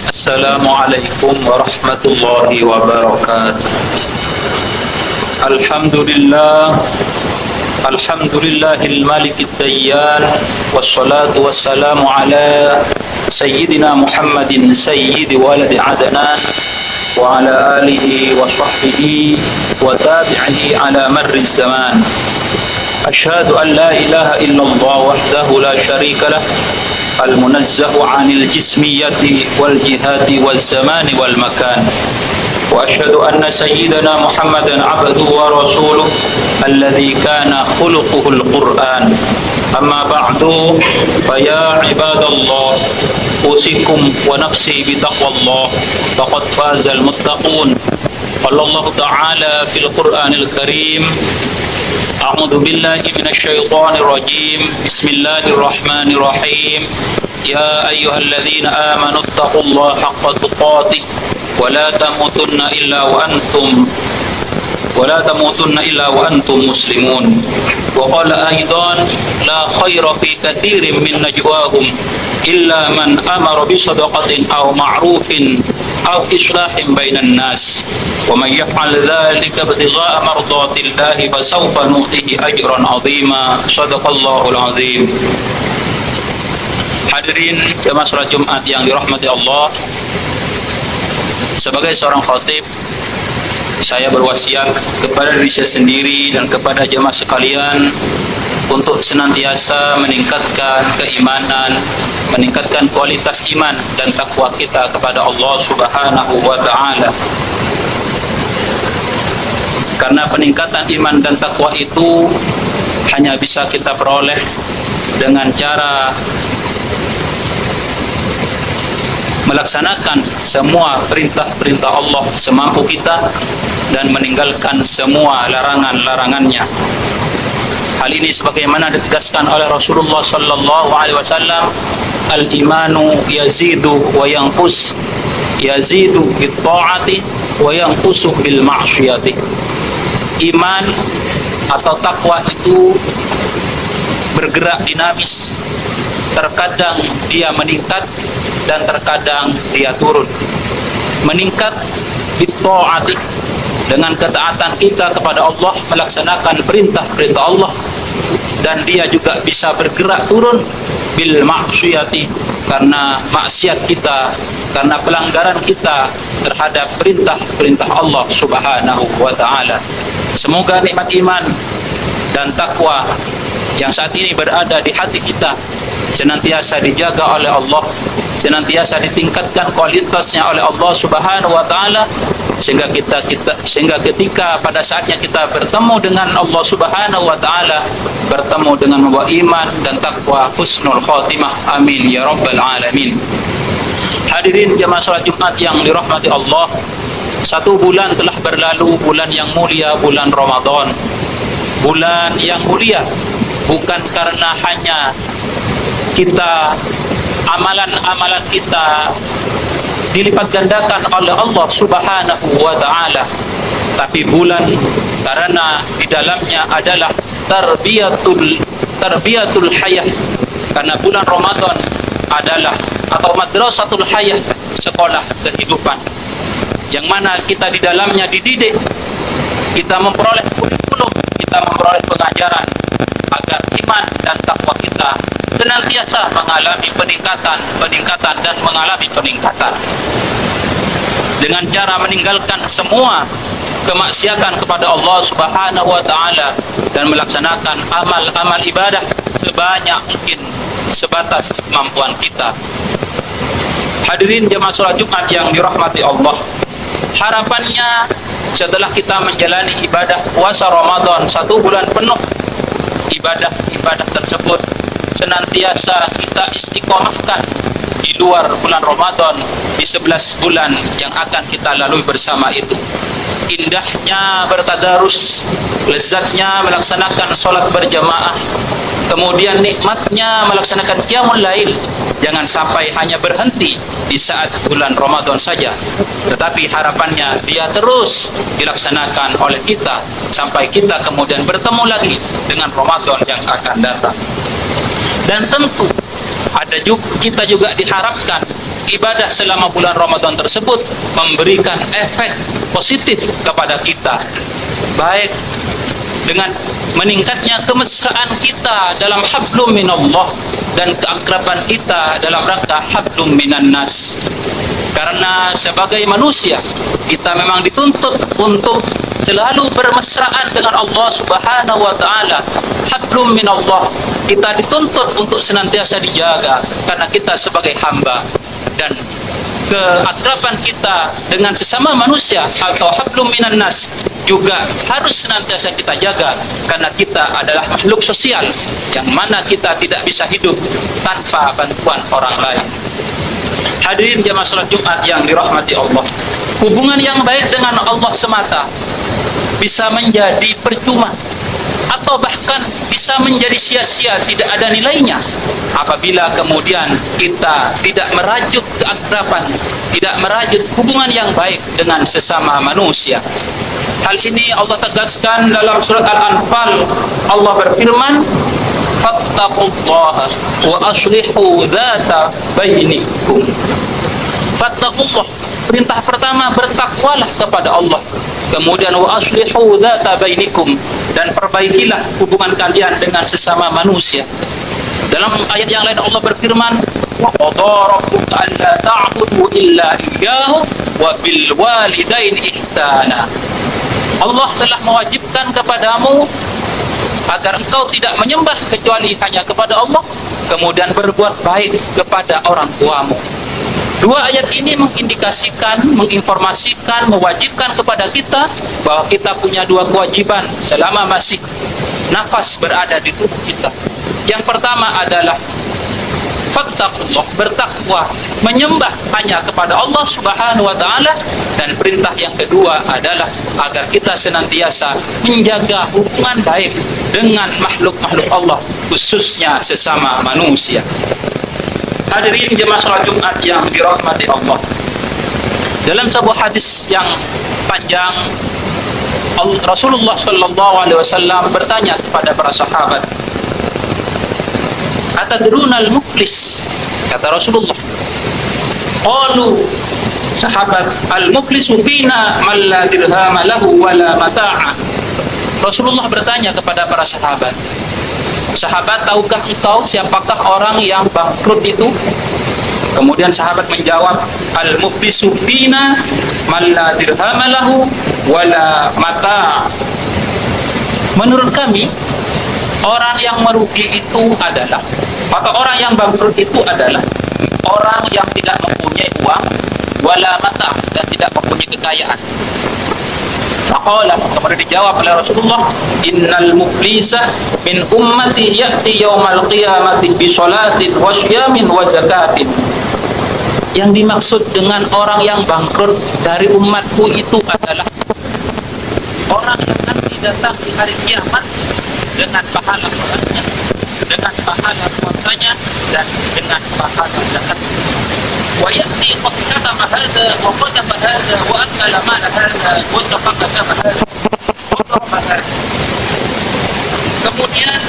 Assalamualaikum warahmatullahi wabarakatuh. Alhamdulillah, alhamdulillahil malikid dayyan, wassalatu wassalamu ala sayyidina Muhammadin sayyidi waladi Adnan wa ala alihi wa sahbihi wa tabi'ihi ala marri zaman. Asyhadu an la ilaha illallah wahdahu la syarika lah, المنزه عن الجسمية والجهات والزمان والمكان وأشهد أن سيدنا محمدا عبده ورسوله الذي كان خلقه القرآن أما بعد فيا عباد الله أوصيكم ونفسي بتقوى الله فقد فاز المتقون قال الله تعالى في القرآن الكريم أعوذ بالله من الشيطان الرجيم بسم الله الرحمن الرحيم يا أيها الذين آمنوا اتقوا الله حق تقاته ولا تموتن إلا وأنتم مسلمون وقال أيضا لا خير في كثير من نجواهم إلا من أمر بصدقة أو معروف أو إصلاح بين الناس ومن يفعل ذلك ابتغاء مرضات الله فسوف نؤتيه أجرا عظيما صدق الله العظيم. Hadirin jemaah salat Jumat yang dirahmati Allah, sebagai seorang khatib, saya berwasiat kepada diri saya sendiri dan kepada jemaah sekalian untuk senantiasa meningkatkan keimanan, meningkatkan kualitas iman dan takwa kita kepada Allah Subhanahu wa taala. Karena peningkatan iman dan takwa itu hanya bisa kita peroleh dengan cara melaksanakan semua perintah-perintah Allah semampu kita dan meninggalkan semua larangan-larangannya. Hal ini sebagaimana ditegaskan oleh Rasulullah sallallahu alaihi wasallam, al-imanu yazidu wa yanqus, yazidu bit ta'ati wa yanqusu bil ma'siyati. Iman atau takwa itu bergerak dinamis. Terkadang dia meningkat dan terkadang dia turun. Meningkat bit ta'ati, dengan ketaatan kita kepada Allah, melaksanakan perintah-perintah Allah, dan dia juga bisa bergerak turun bil ma'siyati, karena maksiat kita, karena pelanggaran kita terhadap perintah-perintah Allah Subhanahu wa taala. Semoga nikmat iman dan takwa yang saat ini berada di hati kita senantiasa dijaga oleh Allah, senantiasa ditingkatkan kualitasnya oleh Allah Subhanahu wa taala, sehingga ketika pada saatnya kita bertemu dengan Allah Subhanahu wa taala, bertemu dengan membawa iman dan takwa, husnul khatimah. Amin ya rabbal alamin. Hadirin jemaah salat Jumat yang dirahmati Allah, satu bulan telah berlalu, bulan yang mulia, bulan Ramadan. Bulan yang mulia bukan karena hanya kita, amalan-amalan kita dilipat gandakan oleh Allah Subhanahu wa taala, tapi bulan karena di dalamnya adalah tarbiyatul hayah, karena bulan Ramadan adalah atau madrasatul hayah, sekolah kehidupan, yang mana kita di dalamnya dididik, kita memperoleh kurikulum, kita memperoleh pengajaran agar iman dan takwa kita senantiasa mengalami peningkatan dan mengalami peningkatan, dengan cara meninggalkan semua kemaksiatan kepada Allah Subhanahu wa taala dan melaksanakan amal-amal ibadah sebanyak mungkin sebatas kemampuan kita. Hadirin jemaah salat Jumat yang dirahmati Allah, harapannya setelah kita menjalani ibadah puasa Ramadan 1 bulan penuh, ibadah tersebut senantiasa kita istiqomahkan di luar bulan Ramadan, di 11 bulan yang akan kita lalui bersama itu. Indahnya bertadarus, lezatnya melaksanakan sholat berjamaah, kemudian nikmatnya melaksanakan qiyamul lail. Jangan sampai hanya berhenti di saat bulan Ramadan saja, tetapi harapannya dia terus dilaksanakan oleh kita sampai kita kemudian bertemu lagi dengan Ramadan yang akan datang. Dan tentu kita juga diharapkan ibadah selama bulan Ramadan tersebut memberikan efek positif kepada kita, baik dengan meningkatnya kemesraan kita dalam hablum minallah dan keakraban kita dalam rangka hablum minan nas. Karena sebagai manusia kita memang dituntut untuk selalu bermesraan dengan Allah Subhanahu wa taala. Hablum minallah, kita dituntut untuk senantiasa dijaga karena kita sebagai hamba, dan keakraban kita dengan sesama manusia atau hablum minan nas juga harus senantiasa kita jaga karena kita adalah makhluk sosial yang mana kita tidak bisa hidup tanpa bantuan orang lain. Hadirin jamaah salat Jumat yang dirahmati Allah, hubungan yang baik dengan Allah semata bisa menjadi percuma atau bahkan bisa menjadi sia-sia, tidak ada nilainya apabila kemudian kita tidak merajut keakraban, tidak merajut hubungan yang baik dengan sesama manusia. Hal ini Allah tegaskan dalam surat Al-Anfal. Allah berfirman, fattaqullaha wa aslihu dzata bainikum. Fattaqullah, perintah pertama bertakwalah kepada Allah. Kemudian wa aslihu dzata bainikum, dan perbaikilah hubungan kalian dengan sesama manusia. Dalam ayat yang lain Allah berfirman, wa qadara rabbuka alla ta'budu illa iyyahu wa bil walidaini ihsana. Allah telah mewajibkan kepadamu agar engkau tidak menyembah kecuali hanya kepada Allah, kemudian berbuat baik kepada orang tuamu. Dua ayat ini mengindikasikan, menginformasikan, mewajibkan kepada kita bahwa kita punya dua kewajiban selama masih nafas berada di tubuh kita. Yang pertama adalah fattaqullah, bertakwa, menyembah hanya kepada Allah Subhanahu wa taala, dan perintah yang kedua adalah agar kita senantiasa menjaga hubungan baik dengan makhluk-makhluk Allah, khususnya sesama manusia. Hadirin jemaah salat Jumat yang dirahmati Allah, dalam sebuah hadis yang panjang Rasulullah sallallahu alaihi wasallam bertanya kepada para sahabat, atadrunal muflis? Kata Rasulullah, qalu, sahabat, al-muflisu fina man la dirhama lahu wala mata'a. Rasulullah bertanya kepada para sahabat, sahabat, tahukah engkau siapakah orang yang bangkrut itu? Kemudian sahabat menjawab, al-muflisu fina man la dirhama lahu wala mata'. Menurut kami, orang yang merugi itu adalah, atau orang yang bangkrut itu adalah orang yang tidak mempunyai uang, wala mata', dan tidak mempunyai kekayaan. Faqala, kemudian dijawab oleh Rasulullah, innal muflisa min ummati ya'ti yaumal qiyamati bi sholatin wa syiyamin wa zakatin. Yang dimaksud dengan orang yang bangkrut dari umatku itu adalah orang yang nanti datang di hari kiamat dengan pahala sholatnya, dengan pahala puasanya, dan dengan pahala zakat. Wa ya'ti qad katama hadza wa qadama hadza wa akala mala hadza wa safaqa hadza wa daraba hadza. Kemudian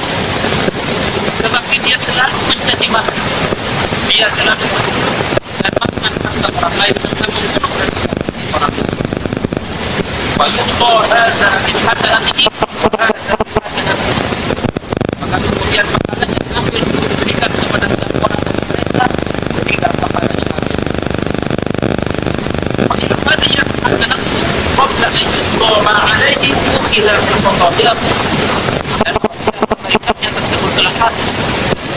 tetapi dia selalu mencaci maki, dia selalu dan makan harta orang lain dan membunuh orang lain. Wa yuqta hadza min hasanatihi wa hadza min hasanatihi. Maka kemudian pahalanya diambil diberikan kepada orang mereka sehingga pahalanya habis. Maka pada yang akan qabla an yuqta alaihi ukhidha min fadilih, dan kebaikannya tersebut telah habis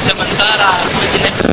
sementara menjelekkan